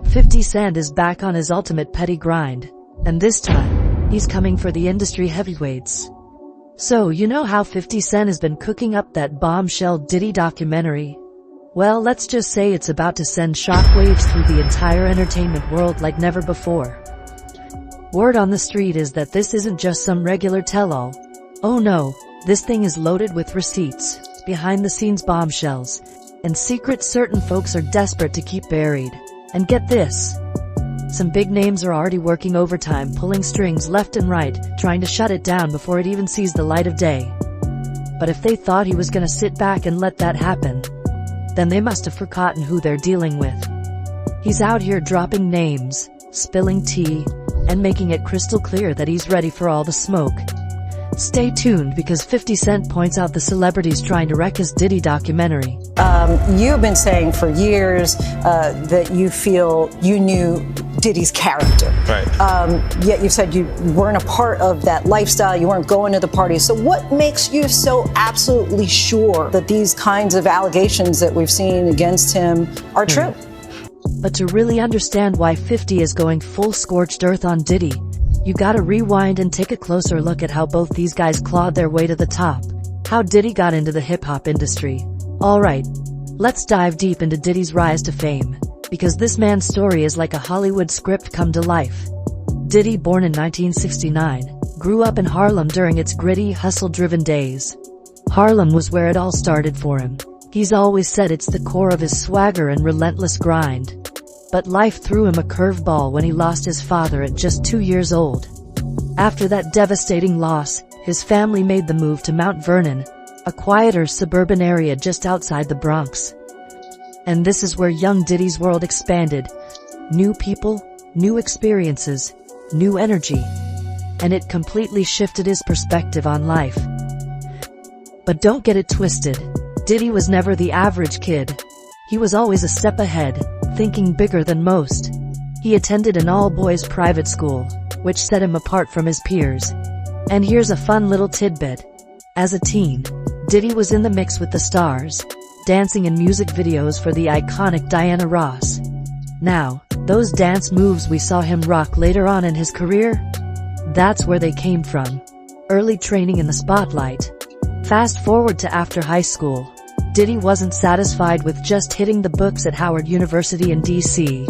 50 Cent is back on his ultimate petty grind, and this time, he's coming for the industry heavyweights. So you know how 50 Cent has been cooking up that bombshell Diddy documentary? Well, let's just say it's about to send shockwaves through the entire entertainment world like never before. Word on the street is that this isn't just some regular tell-all. Oh no, this thing is loaded with receipts, behind-the-scenes bombshells, and secrets certain folks are desperate to keep buried. And get this, some big names are already working overtime, pulling strings left and right, trying to shut it down before it even sees the light of day. But if they thought he was gonna sit back and let that happen, then they must have forgotten who they're dealing with. He's out here dropping names, spilling tea, and making it crystal clear that he's ready for all the smoke. Stay tuned because 50 Cent points out the celebrities trying to wreck his Diddy documentary. You've been saying for years that you feel you knew Diddy's character. Right. Yet you've said you weren't a part of that lifestyle, you weren't going to the parties. So what makes you so absolutely sure that these kinds of allegations that we've seen against him are true? But to really understand why 50 is going full scorched earth on Diddy, you gotta rewind and take a closer look at how both these guys clawed their way to the top, how Diddy got into the hip-hop industry. Alright, let's dive deep into Diddy's rise to fame, because this man's story is like a Hollywood script come to life. Diddy, born in 1969, grew up in Harlem during its gritty, hustle-driven days. Harlem was where it all started for him. He's always said it's the core of his swagger and relentless grind. But life threw him a curveball when he lost his father at just 2 years old. After that devastating loss, his family made the move to Mount Vernon, a quieter suburban area just outside the Bronx. And this is where young Diddy's world expanded. New people, new experiences, new energy. And it completely shifted his perspective on life. But don't get it twisted. Diddy was never the average kid. He was always a step ahead, thinking bigger than most. He attended an all-boys private school, which set him apart from his peers. And here's a fun little tidbit. As a teen, Diddy was in the mix with the stars, dancing in music videos for the iconic Diana Ross. Now, those dance moves we saw him rock later on in his career? That's where they came from. Early training in the spotlight. Fast forward to after high school. Diddy wasn't satisfied with just hitting the books at Howard University in D.C.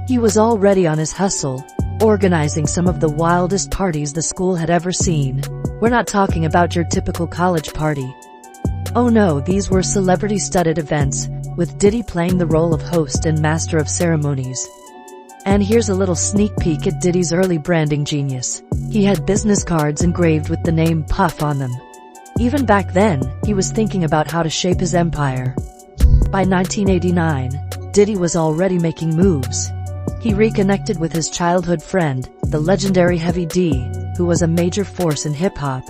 He was already on his hustle, organizing some of the wildest parties the school had ever seen. We're not talking about your typical college party. Oh no, these were celebrity-studded events, with Diddy playing the role of host and master of ceremonies. And here's a little sneak peek at Diddy's early branding genius. He had business cards engraved with the name Puff on them. Even back then, he was thinking about how to shape his empire. By 1989, Diddy was already making moves. He reconnected with his childhood friend, the legendary Heavy D, who was a major force in hip-hop.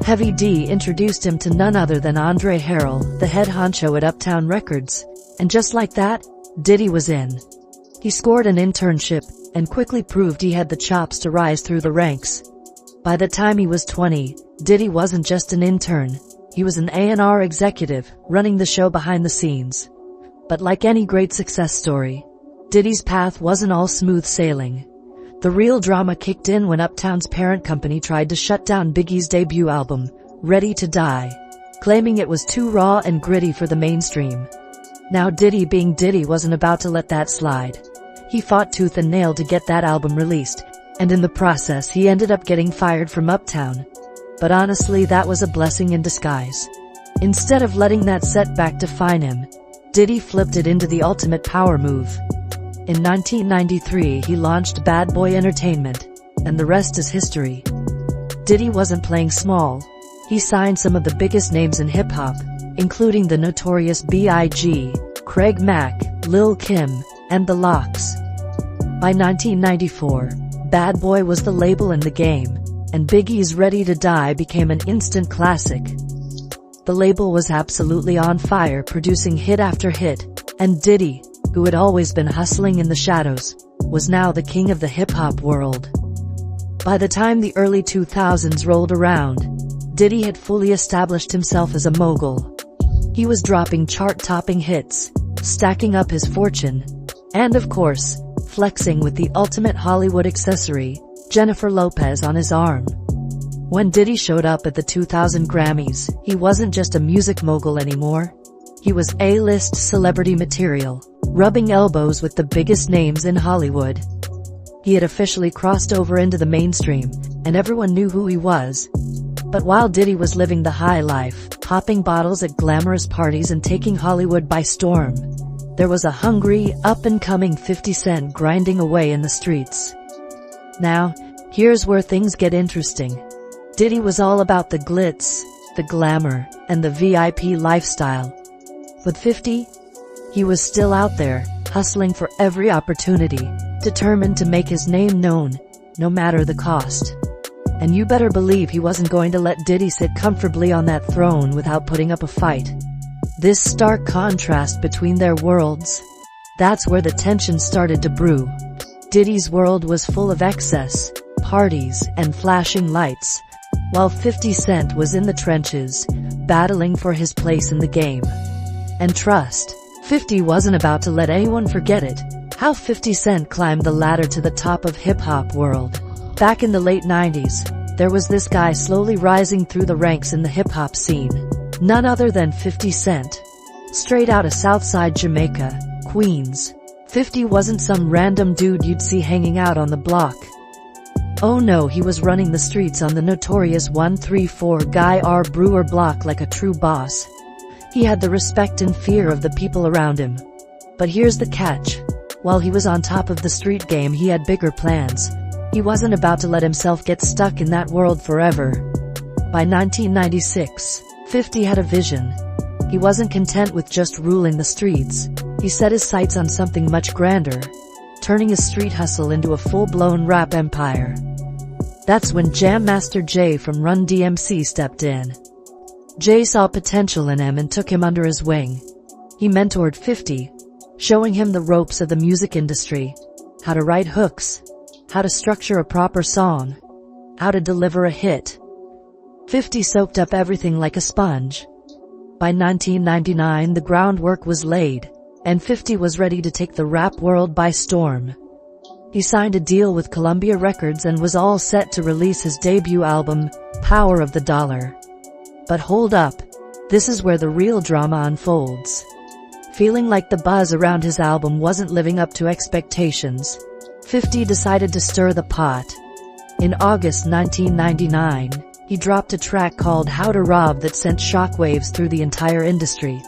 Heavy D introduced him to none other than Andre Harrell, the head honcho at Uptown Records. And just like that, Diddy was in. He scored an internship, and quickly proved he had the chops to rise through the ranks. By the time he was 20, Diddy wasn't just an intern, he was an A&R executive, running the show behind the scenes. But like any great success story, Diddy's path wasn't all smooth sailing. The real drama kicked in when Uptown's parent company tried to shut down Biggie's debut album, Ready to Die, claiming it was too raw and gritty for the mainstream. Now Diddy, being Diddy, wasn't about to let that slide. He fought tooth and nail to get that album released, and in the process he ended up getting fired from Uptown. But honestly, that was a blessing in disguise. Instead of letting that setback define him, Diddy flipped it into the ultimate power move. In 1993 he launched Bad Boy Entertainment, and the rest is history. Diddy wasn't playing small. He signed some of the biggest names in hip-hop, including the notorious B.I.G., Craig Mack, Lil' Kim, and The Lox. By 1994, Bad Boy was the label in the game, and Biggie's Ready to Die became an instant classic. The label was absolutely on fire, producing hit after hit, and Diddy, who had always been hustling in the shadows, was now the king of the hip-hop world. By the time the early 2000s rolled around, Diddy had fully established himself as a mogul. He was dropping chart-topping hits, stacking up his fortune, And of course, flexing with the ultimate Hollywood accessory, Jennifer Lopez on his arm. When Diddy showed up at the 2000 Grammys, he wasn't just a music mogul anymore. He was A-list celebrity material, rubbing elbows with the biggest names in Hollywood. He had officially crossed over into the mainstream, and everyone knew who he was. But while Diddy was living the high life, popping bottles at glamorous parties and taking Hollywood by storm, there was a hungry, up-and-coming 50 Cent grinding away in the streets. Now, here's where things get interesting. Diddy was all about the glitz, the glamour, and the VIP lifestyle. With 50, he was still out there, hustling for every opportunity, determined to make his name known, no matter the cost. And you better believe he wasn't going to let Diddy sit comfortably on that throne without putting up a fight. This stark contrast between their worlds, that's where the tension started to brew. Diddy's world was full of excess, parties, and flashing lights, while 50 Cent was in the trenches, battling for his place in the game. And trust, 50 wasn't about to let anyone forget it, how 50 Cent climbed the ladder to the top of hip-hop world. Back in the late 90s, there was this guy slowly rising through the ranks in the hip-hop scene. None other than 50 Cent. Straight out of Southside Jamaica, Queens. 50 wasn't some random dude you'd see hanging out on the block. Oh no, he was running the streets on the notorious 134 Guy R. Brewer block like a true boss. He had the respect and fear of the people around him. But here's the catch. While he was on top of the street game, he had bigger plans. He wasn't about to let himself get stuck in that world forever. By 1996, 50 had a vision. He wasn't content with just ruling the streets. He set his sights on something much grander, turning his street hustle into a full-blown rap empire. That's when Jam Master Jay from Run DMC stepped in. Jay saw potential in him and took him under his wing. He mentored 50, showing him the ropes of the music industry, how to write hooks, how to structure a proper song, how to deliver a hit. 50 soaked up everything like a sponge. By 1999, the groundwork was laid, and 50 was ready to take the rap world by storm. He signed a deal with Columbia Records and was all set to release his debut album, Power of the Dollar. But hold up, this is where the real drama unfolds. Feeling like the buzz around his album wasn't living up to expectations, 50 decided to stir the pot. In August 1999, he dropped a track called How to Rob that sent shockwaves through the entire industry.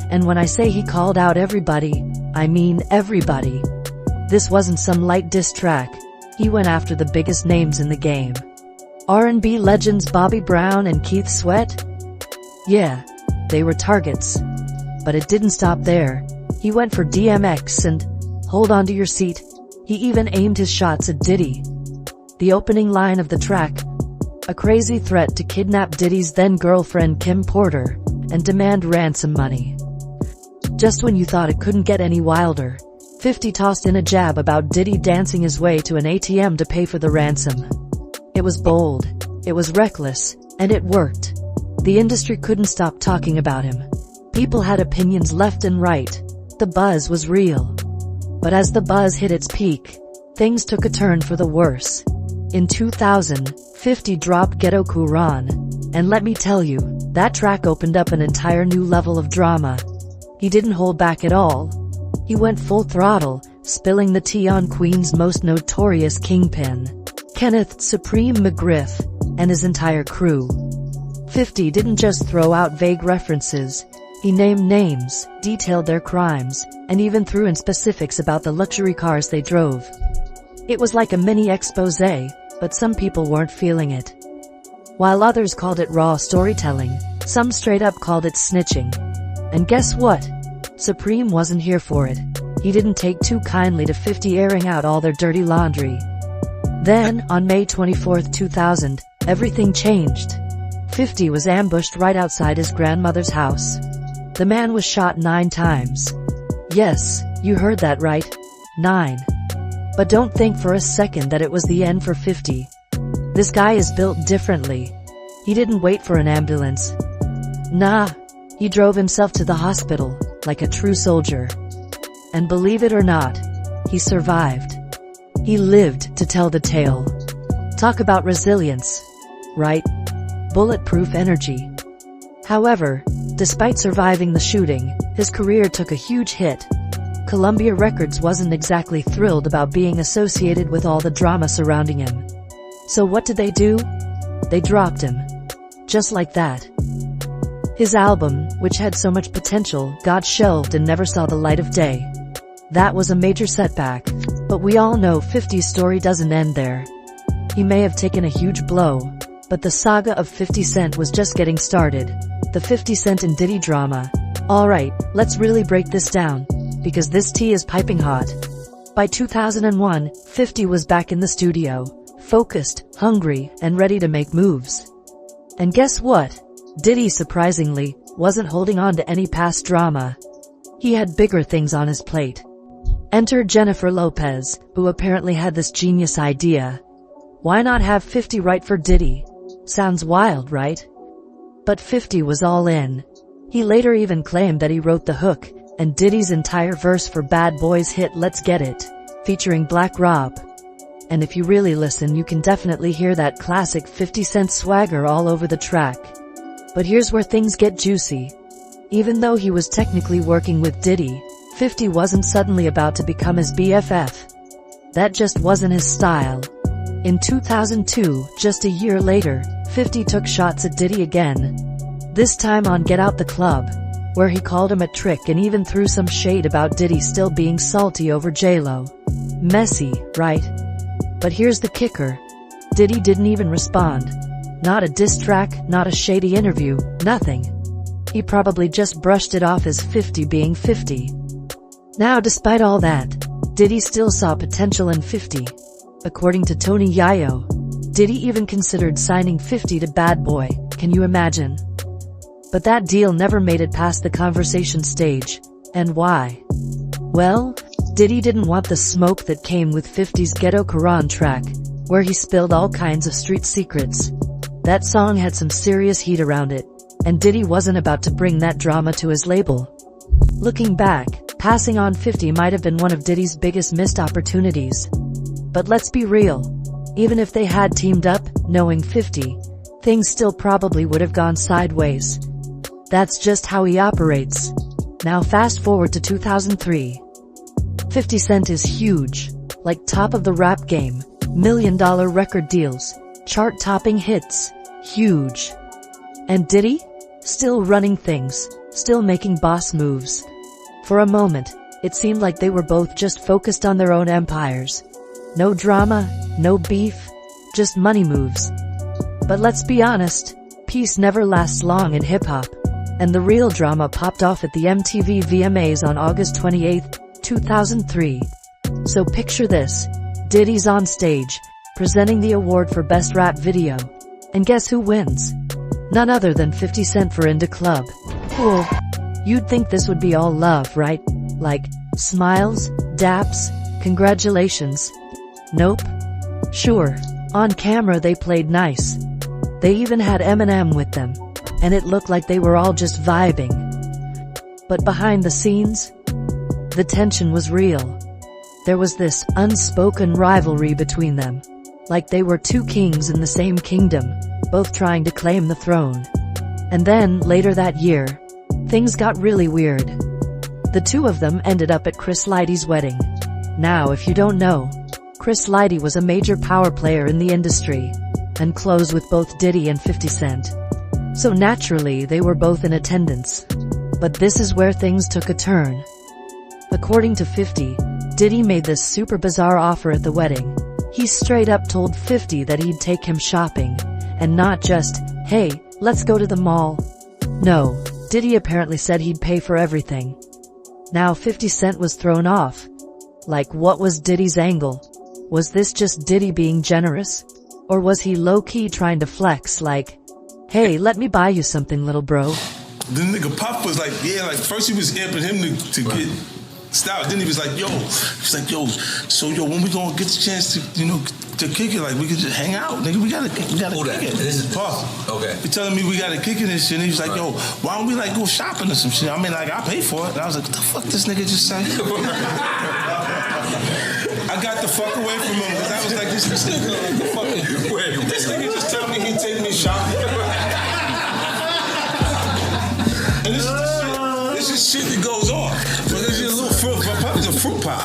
And when I say he called out everybody, I mean everybody. This wasn't some light diss track. He went after the biggest names in the game. R&B legends Bobby Brown and Keith Sweat? Yeah, they were targets. But it didn't stop there. He went for DMX and, hold on to your seat, he even aimed his shots at Diddy. The opening line of the track, a crazy threat to kidnap Diddy's then-girlfriend Kim Porter and demand ransom money. Just when you thought it couldn't get any wilder, 50 tossed in a jab about Diddy dancing his way to an ATM to pay for the ransom. It was bold, it was reckless, and it worked. The industry couldn't stop talking about him. People had opinions left and right. The buzz was real. But as the buzz hit its peak, things took a turn for the worse. In 2000, 50 dropped Ghetto Quran, and let me tell you, that track opened up an entire new level of drama. He didn't hold back at all. He went full throttle, spilling the tea on Queen's most notorious kingpin, Kenneth Supreme McGriff, and his entire crew. 50 didn't just throw out vague references. He named names, detailed their crimes, and even threw in specifics about the luxury cars they drove. It was like a mini expose, but some people weren't feeling it. While others called it raw storytelling, some straight up called it snitching. And guess what? Supreme wasn't here for it. He didn't take too kindly to 50 airing out all their dirty laundry. Then, on May 24, 2000, everything changed. 50 was ambushed right outside his grandmother's house. The man was shot 9 times. Yes, you heard that right. 9. But don't think for a second that it was the end for 50. This guy is built differently. He didn't wait for an ambulance. Nah, he drove himself to the hospital, like a true soldier. And believe it or not, he survived. He lived to tell the tale. Talk about resilience, right? Bulletproof energy. However, despite surviving the shooting, his career took a huge hit. Columbia Records wasn't exactly thrilled about being associated with all the drama surrounding him. So what did they do? They dropped him. Just like that. His album, which had so much potential, got shelved and never saw the light of day. That was a major setback, but we all know 50's story doesn't end there. He may have taken a huge blow, but the saga of 50 Cent was just getting started. The 50 Cent and Diddy drama. Alright, let's really break this down, because this tea is piping hot. By 2001, 50 was back in the studio, focused, hungry, and ready to make moves. And guess what? Diddy, surprisingly, wasn't holding on to any past drama. He had bigger things on his plate. Enter Jennifer Lopez, who apparently had this genius idea. Why not have 50 write for Diddy? Sounds wild, right? But 50 was all in. He later even claimed that he wrote the hook, and Diddy's entire verse for Bad Boy's hit Let's Get It, featuring Black Rob. And if you really listen, you can definitely hear that classic 50 Cent swagger all over the track. But here's where things get juicy. Even though he was technically working with Diddy, 50 wasn't suddenly about to become his BFF. That just wasn't his style. In 2002, just a year later, 50 took shots at Diddy again. This time on Get Out the Club, where he called him a trick and even threw some shade about Diddy still being salty over J-Lo. Messy, right? But here's the kicker. Diddy didn't even respond. Not a diss track, not a shady interview, nothing. He probably just brushed it off as 50 being 50. Now, despite all that, Diddy still saw potential in 50. According to Tony Yayo, Diddy even considered signing 50 to Bad Boy, can you imagine? But that deal never made it past the conversation stage. And why? Well, Diddy didn't want the smoke that came with 50's Ghetto Quran track, where he spilled all kinds of street secrets. That song had some serious heat around it, and Diddy wasn't about to bring that drama to his label. Looking back, passing on 50 might have been one of Diddy's biggest missed opportunities. But let's be real. Even if they had teamed up, knowing 50, things still probably would have gone sideways. That's just how he operates. Now fast forward to 2003. 50 Cent is huge. Like top of the rap game. $1 million record deals. Chart-topping hits. Huge. And Diddy? Still running things. Still making boss moves. For a moment, it seemed like they were both just focused on their own empires. No drama, no beef, just money moves. But let's be honest, peace never lasts long in hip-hop. And the real drama popped off at the MTV VMAs on August 28, 2003. So picture this. Diddy's on stage, presenting the award for Best Rap Video. And guess who wins? None other than 50 Cent for In Da Club. Cool. You'd think this would be all love, right? Like, smiles, daps, congratulations. Nope. Sure, on camera they played nice. They even had Eminem with them, and it looked like they were all just vibing. But behind the scenes, the tension was real. There was this unspoken rivalry between them. Like they were two kings in the same kingdom, both trying to claim the throne. And then, later that year, things got really weird. The two of them ended up at Chris Lighty's wedding. Now, if you don't know, Chris Lighty was a major power player in the industry, and close with both Diddy and 50 Cent. So naturally, they were both in attendance. But this is where things took a turn. According to 50, Diddy made this super bizarre offer at the wedding. He straight up told 50 that he'd take him shopping, and not just, hey, let's go to the mall. No, Diddy apparently said he'd pay for everything. Now 50 Cent was thrown off. Like, what was Diddy's angle? Was this just Diddy being generous? Or was he low-key trying to flex like, hey, let me buy you something, little bro? The nigga Puff was like, yeah, like first he was amping him to get style. Then he was like, yo, when we gonna get the chance to, to kick it. Like, we could just hang out, nigga. We gotta kick it. This is Puff. Okay. He telling me we gotta kick it and shit. And he was like, yo, why don't we like go shopping or some shit? I mean, like, I pay for it. And I was like, what the fuck this nigga just say? I got the fuck away from him because I was like, this nigga, fucking, this nigga just tell me he'd take me shopping. And this is shit that goes on. Because it's a little fruit pie. It's a fruit pie.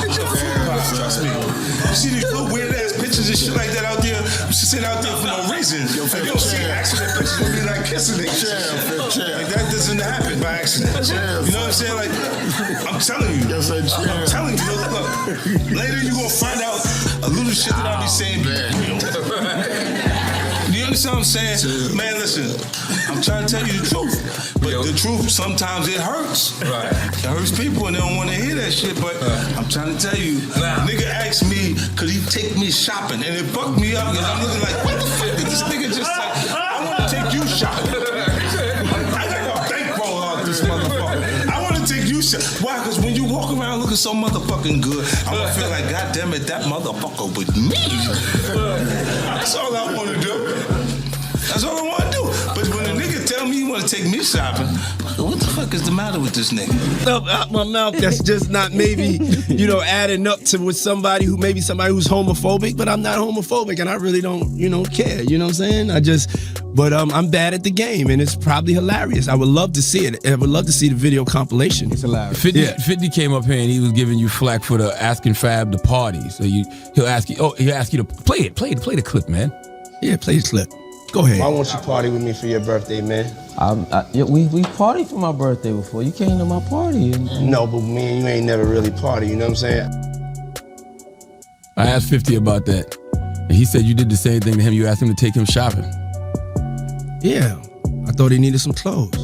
It's a fruit pie, trust me. You see these little weird ass pictures and shit like that out there, sitting out there for no reason. Like, you don't see accident pictures of me like kissing niggas. Like, that doesn't happen by accident. You know what I'm saying? Like, I'm telling you. I'm telling you. Look, later you gonna find out a little shit that I be saying. You understand what I'm saying? Man, listen, I'm trying to tell you the truth. But the truth, sometimes it hurts. Right. It hurts people and they don't want to hear that shit. But I'm trying to tell you, nigga asked me, could he take me shopping? And it fucked me up because I'm looking like, what the fuck did this nigga just say? I want to take you shopping. I got a bankroll out this motherfucker. I want to take you shopping. Why? Because when you walk around looking so motherfucking good, I'm going to feel like, God damn it, that motherfucker with me. That's all I want to do. That's all I want to do. But when a nigga tell me he want to take me shopping, what the fuck is the matter with this nigga? Stuff out my mouth that's just not maybe, adding up to with somebody who's homophobic, but I'm not homophobic and I really don't, care. You know what I'm saying? But I'm bad at the game and it's probably hilarious. I would love to see it. I would love to see the video compilation. It's hilarious. 50 came up here and he was giving you flack for the asking Fab to party. So he'll ask you to play the clip, man. Yeah, play the clip. Go ahead. Why won't you party with me for your birthday, man? We partied for my birthday before. You came to my party. No, but me and you ain't never really party, you know what I'm saying? I asked 50 about that. And he said you did the same thing to him. You asked him to take him shopping. Yeah. I thought he needed some clothes.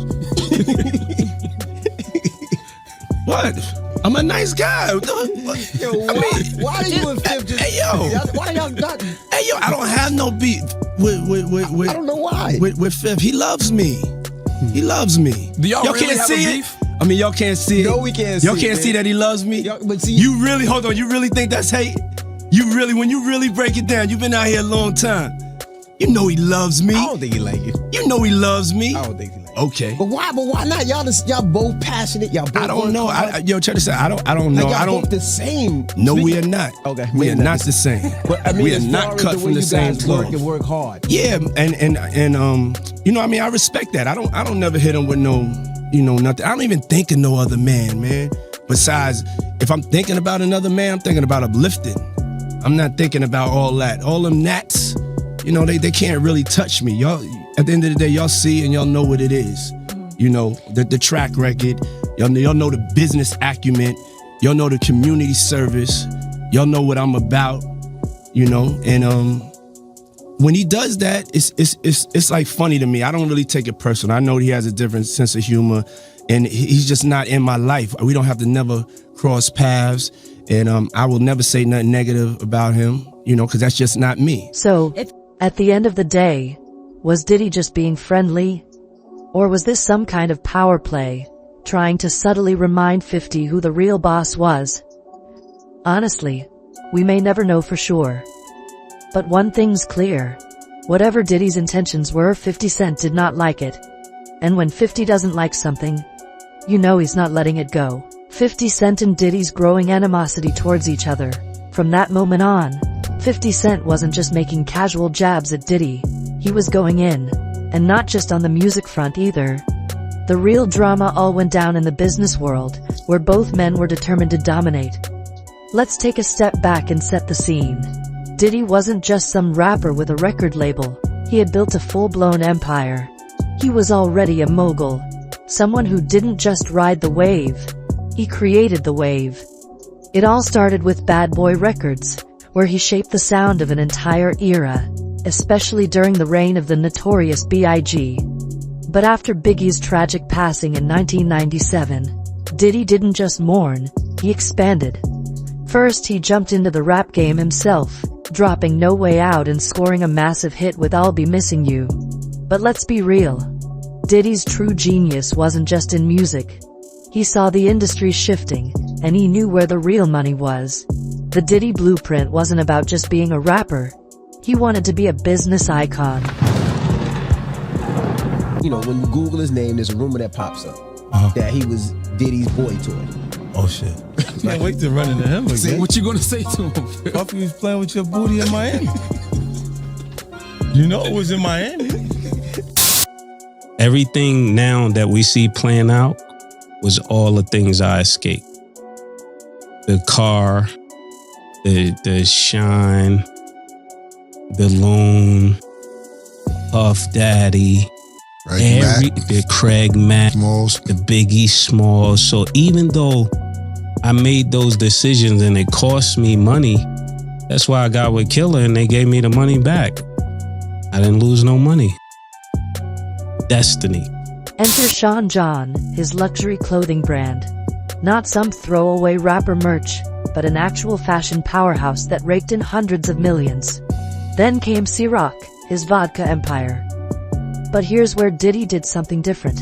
What? I'm a nice guy. Yo, why are you and Fif just... Hey, yo. Why y'all not... Hey, yo, I don't have no beef with I don't know why. With Fif. He loves me. He loves me. Do y'all really can't have see a it? beef? I mean, y'all can't see it. No, we can't see it. Y'all can't see that he loves me? But see... You really think that's hate? When you really break it down, you've been out here a long time. You know he loves me. I don't think he like you. You know he loves me. I don't think he like you. Okay. But why not? Y'all both passionate. Y'all both... I don't know. Check this out. I don't know. Like y'all both the same. No, we are not. Okay. We are not the same. But I mean, we are not cut from the same cloth. Work hard. Yeah, and I mean, I respect that. I don't never hit him with no, nothing. I don't even think of no other man. Besides, if I'm thinking about another man, I'm thinking about uplifting. I'm not thinking about all that. All them gnats, they can't really touch me. Y'all, at the end of the day, y'all see and y'all know what it is. The track record. Y'all know the business acumen. Y'all know the community service. Y'all know what I'm about. And when he does that, it's like funny to me. I don't really take it personal. I know he has a different sense of humor, and he's just not in my life. We don't have to never cross paths, and I will never say nothing negative about him, because that's just not me. So, at the end of the day, was Diddy just being friendly? Or was this some kind of power play, trying to subtly remind 50 who the real boss was? Honestly, we may never know for sure. But one thing's clear. Whatever Diddy's intentions were, 50 Cent did not like it. And when 50 doesn't like something, he's not letting it go. 50 Cent and Diddy's growing animosity towards each other. From that moment on, 50 Cent wasn't just making casual jabs at Diddy. He was going in. And not just on the music front either. The real drama all went down in the business world, where both men were determined to dominate. Let's take a step back and set the scene. Diddy wasn't just some rapper with a record label. He had built a full-blown empire. He was already a mogul. Someone who didn't just ride the wave. He created the wave. It all started with Bad Boy Records, where he shaped the sound of an entire era, especially during the reign of the notorious B.I.G. But after Biggie's tragic passing in 1997, Diddy didn't just mourn, he expanded. First, he jumped into the rap game himself, dropping No Way Out and scoring a massive hit with I'll Be Missing You. But let's be real. Diddy's true genius wasn't just in music. He saw the industry shifting, and he knew where the real money was. The Diddy blueprint wasn't about just being a rapper. He wanted to be a business icon. You know, when you Google his name, there's a rumor that pops up that he was Diddy's boy toy. Oh shit! Can't wait to run into him again. What you gonna say to him? Puffy was playing with your booty in Miami. You know it was in Miami. Everything now that we see playing out was all the things I escaped. The car, the Shine, the Loon, Puff Daddy, the Craig Mack, Smalls. the Biggie Smalls. So even though I made those decisions and it cost me money, that's why I got with Killer and they gave me the money back. I didn't lose no money. Destiny. Enter Sean John, his luxury clothing brand. Not some throwaway rapper merch, but an actual fashion powerhouse that raked in hundreds of millions. Then came Ciroc, his vodka empire. But here's where Diddy did something different.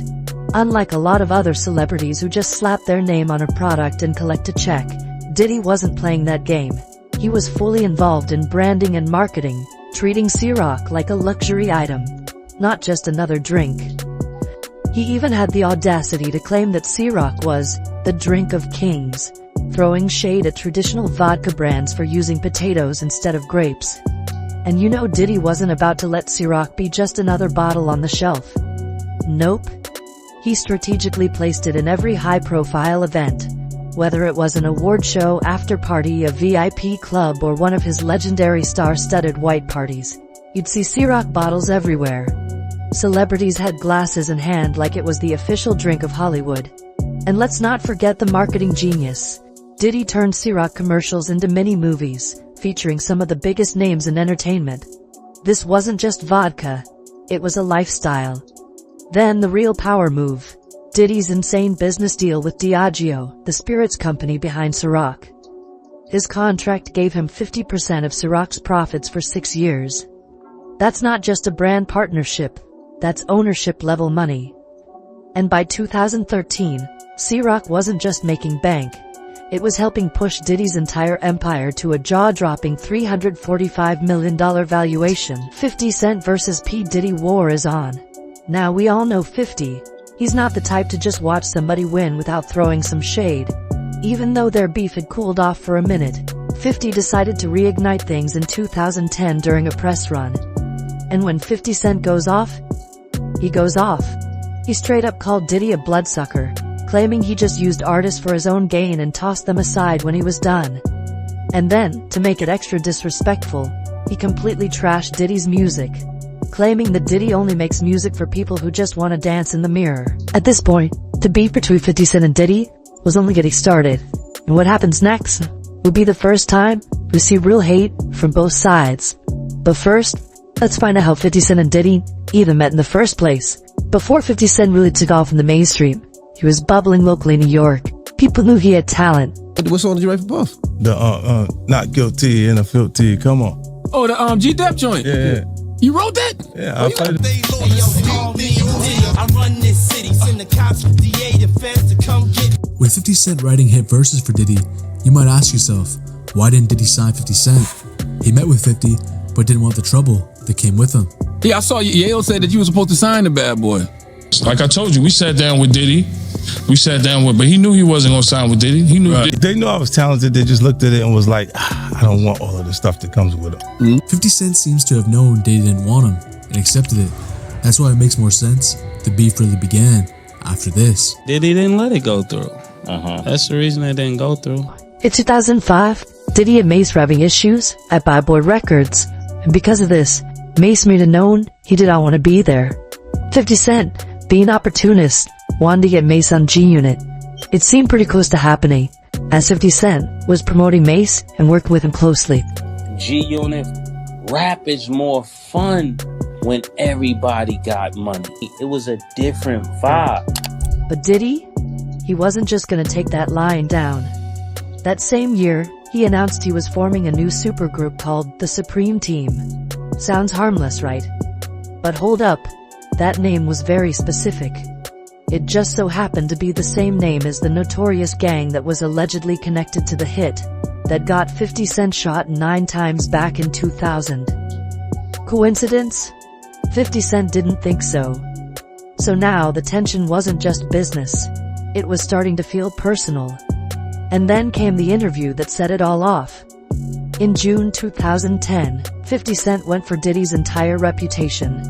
Unlike a lot of other celebrities who just slap their name on a product and collect a check, Diddy wasn't playing that game. He was fully involved in branding and marketing, treating Ciroc like a luxury item, not just another drink. He even had the audacity to claim that Ciroc was the drink of kings, throwing shade at traditional vodka brands for using potatoes instead of grapes. And you know Diddy wasn't about to let Ciroc be just another bottle on the shelf. Nope. He strategically placed it in every high-profile event, whether it was an award show, after-party, a VIP club, or one of his legendary star-studded white parties. You'd see Ciroc bottles everywhere. Celebrities had glasses in hand like it was the official drink of Hollywood. And let's not forget the marketing genius. Diddy turned Ciroc commercials into mini-movies, featuring some of the biggest names in entertainment. This wasn't just vodka, it was a lifestyle. Then the real power move. Diddy's insane business deal with Diageo, the spirits company behind Ciroc. His contract gave him 50% of Ciroc's profits for 6 years. That's not just a brand partnership, that's ownership-level money. And by 2013, Ciroc wasn't just making bank. It was helping push Diddy's entire empire to a jaw-dropping $345 million valuation. 50 Cent versus PDiddy war is on. Now we all know 50. He's not the type to just watch somebody win without throwing some shade. Even though their beef had cooled off for a minute, 50 decided to reignite things in 2010 during a press run. And when 50 Cent goes off, he goes off. He straight up called Diddy a bloodsucker, claiming he just used artists for his own gain and tossed them aside when he was done. And then, to make it extra disrespectful, he completely trashed Diddy's music, claiming that Diddy only makes music for people who just want to dance in the mirror. At this point, the beef between 50 Cent and Diddy was only getting started, and what happens next will be the first time we see real hate from both sides. But first, let's find out how 50 Cent and Diddy even met in the first place. Before 50 Cent really took off in the mainstream, he was bubbling locally in New York. People knew he had talent. What song did you write for Puff? The Not Guilty and a Filthy. Come on. Oh, the G-Dep joint. Yeah. You wrote that? Yeah, I played it. I run this city, send the cops, DA, the feds to come get. With 50 Cent writing hit verses for Diddy, you might ask yourself, why didn't Diddy sign 50 Cent? He met with 50, but didn't want the trouble that came with him. Yeah, I saw Yale said that you were supposed to sign the bad boy. Like I told you, we sat down with Diddy. But he knew he wasn't gonna sign with Diddy. He knew. Right. They knew I was talented. They just looked at it and was like, I don't want all of the stuff that comes with it. 50 Cent seems to have known Diddy didn't want him and accepted it. That's why it makes more sense the beef really began after this. Diddy didn't let it go through. That's the reason it didn't go through. In 2005, Diddy and Mace were having issues at Bad Boy Records, and because of this, Mace made it known he did not want to be there. 50 Cent, being opportunist, wanted to get Mace on G-Unit. It seemed pretty close to happening, as 50 Cent was promoting Mace and working with him closely. G-Unit, rap is more fun when everybody got money. It was a different vibe. But Diddy? He wasn't just gonna take that lying down. That same year, he announced he was forming a new supergroup called the Supreme Team. Sounds harmless, right? But hold up, that name was very specific. It just so happened to be the same name as the notorious gang that was allegedly connected to the hit. that got 50 Cent shot 9 times back in 2000. Coincidence? 50 Cent didn't think so. So now the tension wasn't just business. It was starting to feel personal. And then came the interview that set it all off. In June 2010, 50 Cent went for Diddy's entire reputation.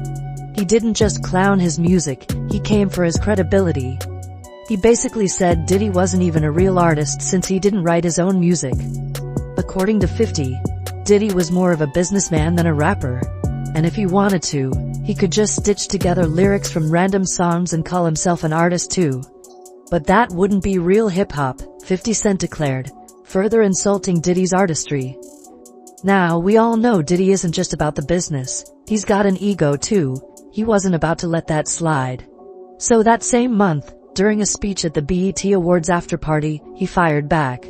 He didn't just clown his music, he came for his credibility. He basically said Diddy wasn't even a real artist since he didn't write his own music. According to 50, Diddy was more of a businessman than a rapper. And if he wanted to, he could just stitch together lyrics from random songs and call himself an artist too. But that wouldn't be real hip-hop, 50 Cent declared, further insulting Diddy's artistry. Now, we all know Diddy isn't just about the business. He's got an ego too. He wasn't about to let that slide. So that same month, during a speech at the BET Awards after-party, he fired back.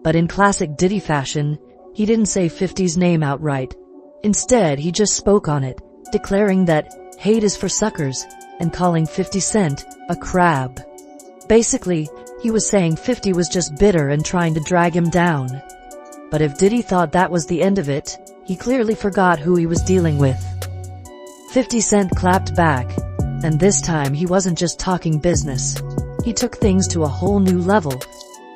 But in classic Diddy fashion, he didn't say 50's name outright. Instead, he just spoke on it, declaring that hate is for suckers, and calling 50 Cent a crab. Basically, he was saying 50 was just bitter and trying to drag him down. But if Diddy thought that was the end of it, he clearly forgot who he was dealing with. 50 Cent clapped back, and this time he wasn't just talking business. He took things to a whole new level.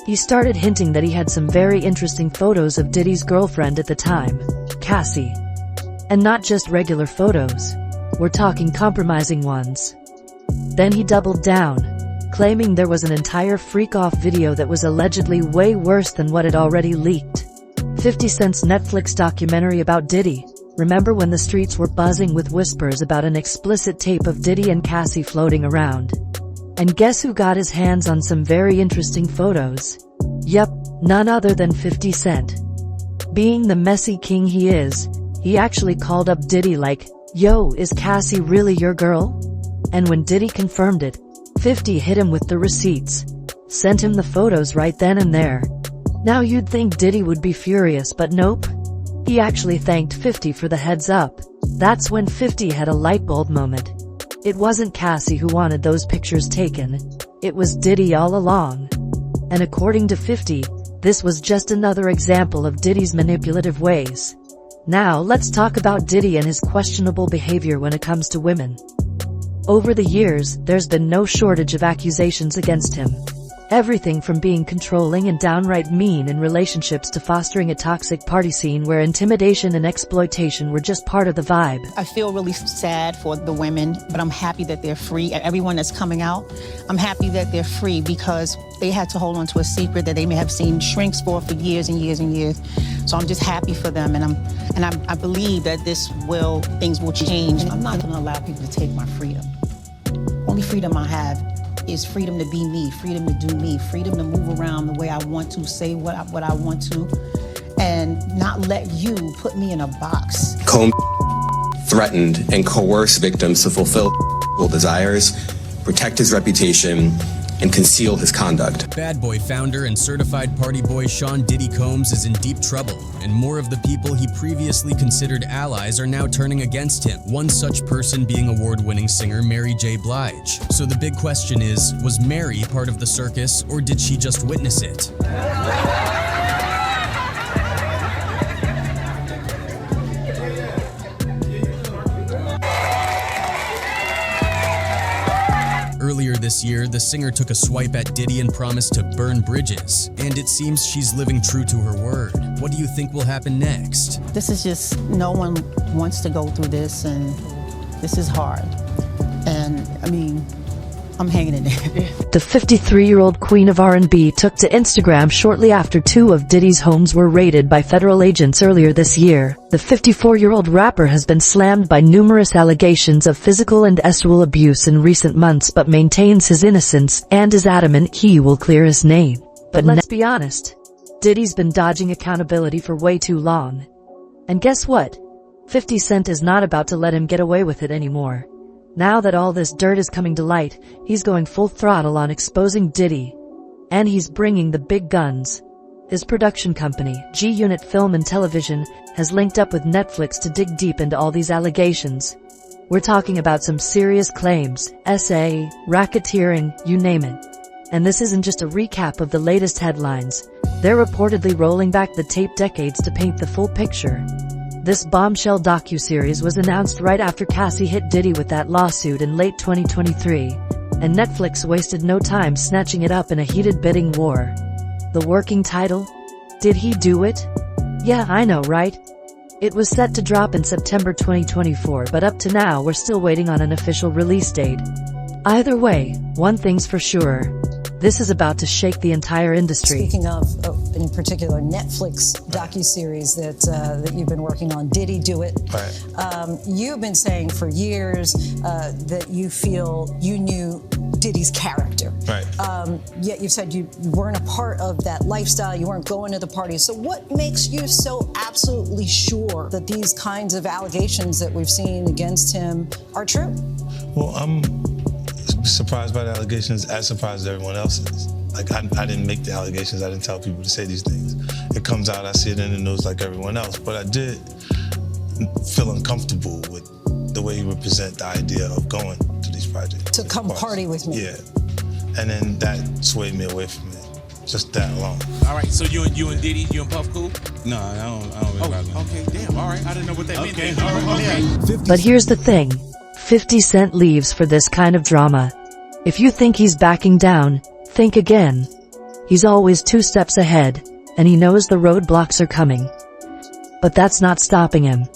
He started hinting that he had some very interesting photos of Diddy's girlfriend at the time, Cassie. And not just regular photos. We're talking compromising ones. Then he doubled down, claiming there was an entire freak-off video that was allegedly way worse than what had already leaked. 50 Cent's Netflix documentary about Diddy. Remember when the streets were buzzing with whispers about an explicit tape of Diddy and Cassie floating around? And guess who got his hands on some very interesting photos? Yep, none other than 50 Cent. Being the messy king he is, he actually called up Diddy like, "Yo, is Cassie really your girl?" And when Diddy confirmed it, 50 hit him with the receipts. Sent him the photos right then and there. Now you'd think Diddy would be furious, but nope. He actually thanked 50 for the heads up. That's when 50 had a light bulb moment. It wasn't Cassie who wanted those pictures taken. It was Diddy all along. And according to 50, this was just another example of Diddy's manipulative ways. Now let's talk about Diddy and his questionable behavior when it comes to women. Over the years, there's been no shortage of accusations against him. Everything from being controlling and downright mean in relationships to fostering a toxic party scene where intimidation and exploitation were just part of the vibe. I feel really sad for the women, but I'm happy that they're free. Everyone that's coming out, I'm happy that they're free because they had to hold on to a secret that they may have seen shrinks for years and years and years. So I'm just happy for them, and I believe that things will change. I'm not going to allow people to take my freedom. Only freedom I have is freedom to be me, freedom to do me, freedom to move around the way I want to, say what I want to, and not let you put me in a box. Comb threatened and coerce victims to fulfill desires, protect his reputation, and conceal his conduct. Bad Boy founder and certified party boy Sean Diddy Combs is in deep trouble, and more of the people he previously considered allies are now turning against him. One such person being award-winning singer Mary J. Blige. So the big question is, was Mary part of the circus, or did she just witness it? Earlier this year, the singer took a swipe at Diddy and promised to burn bridges. And it seems she's living true to her word. What do you think will happen next? This is just, no one wants to go through this, and this is hard. And, I mean, I'm hanging in there. The 53-year-old queen of R&B took to Instagram shortly after 2 of Diddy's homes were raided by federal agents earlier this year. The 54-year-old rapper has been slammed by numerous allegations of physical and sexual abuse in recent months but maintains his innocence and is adamant he will clear his name. But let's be honest, Diddy's been dodging accountability for way too long. And guess what? 50 Cent is not about to let him get away with it anymore. Now that all this dirt is coming to light, he's going full throttle on exposing Diddy. And he's bringing the big guns. His production company, G-Unit Film and Television, has linked up with Netflix to dig deep into all these allegations. We're talking about some serious claims, SA, racketeering, you name it. And this isn't just a recap of the latest headlines. They're reportedly rolling back the tape decades to paint the full picture. This bombshell docuseries was announced right after Cassie hit Diddy with that lawsuit in late 2023, and Netflix wasted no time snatching it up in a heated bidding war. The working title? Did He Do It? Yeah, I know, right? It was set to drop in September 2024, but up to now we're still waiting on an official release date. Either way, one thing's for sure. This is about to shake the entire industry. Speaking of, in particular, Netflix docuseries that you've been working on, Did He Do It? Right. You've been saying for years that you feel you knew Diddy's character. Right. Yet you said you weren't a part of that lifestyle, you weren't going to the parties. So what makes you so absolutely sure that these kinds of allegations that we've seen against him are true? Well, I'm surprised by the allegations, as surprised as everyone else is. Like, I didn't make the allegations, I didn't tell people to say these things. It comes out, I see it in the news like everyone else, but I did feel uncomfortable with the way he would present the idea of going to these projects. To come party with me. Yeah. And then that swayed me away from it. Just that alone. All right, so you and Diddy, you and Puff cool? No, I don't really rock with him. Okay, damn, all right. I didn't know what that meant. All right, okay. But here's the thing. 50 Cent leaves for this kind of drama. If you think he's backing down, think again. He's always 2 steps ahead, and he knows the roadblocks are coming. But that's not stopping him.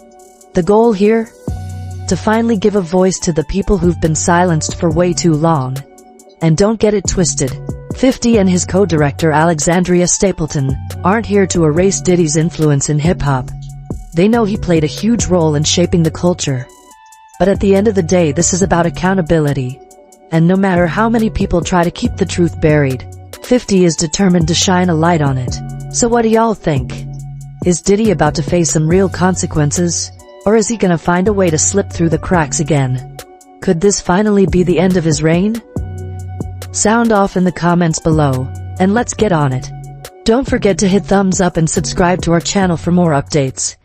The goal here? To finally give a voice to the people who've been silenced for way too long. And don't get it twisted. 50 and his co-director Alexandria Stapleton aren't here to erase Diddy's influence in hip-hop. They know he played a huge role in shaping the culture. But at the end of the day, this is about accountability. And no matter how many people try to keep the truth buried, 50 is determined to shine a light on it. So what do y'all think? Is Diddy about to face some real consequences? Or is he gonna find a way to slip through the cracks again? Could this finally be the end of his reign? Sound off in the comments below, and let's get on it. Don't forget to hit thumbs up and subscribe to our channel for more updates.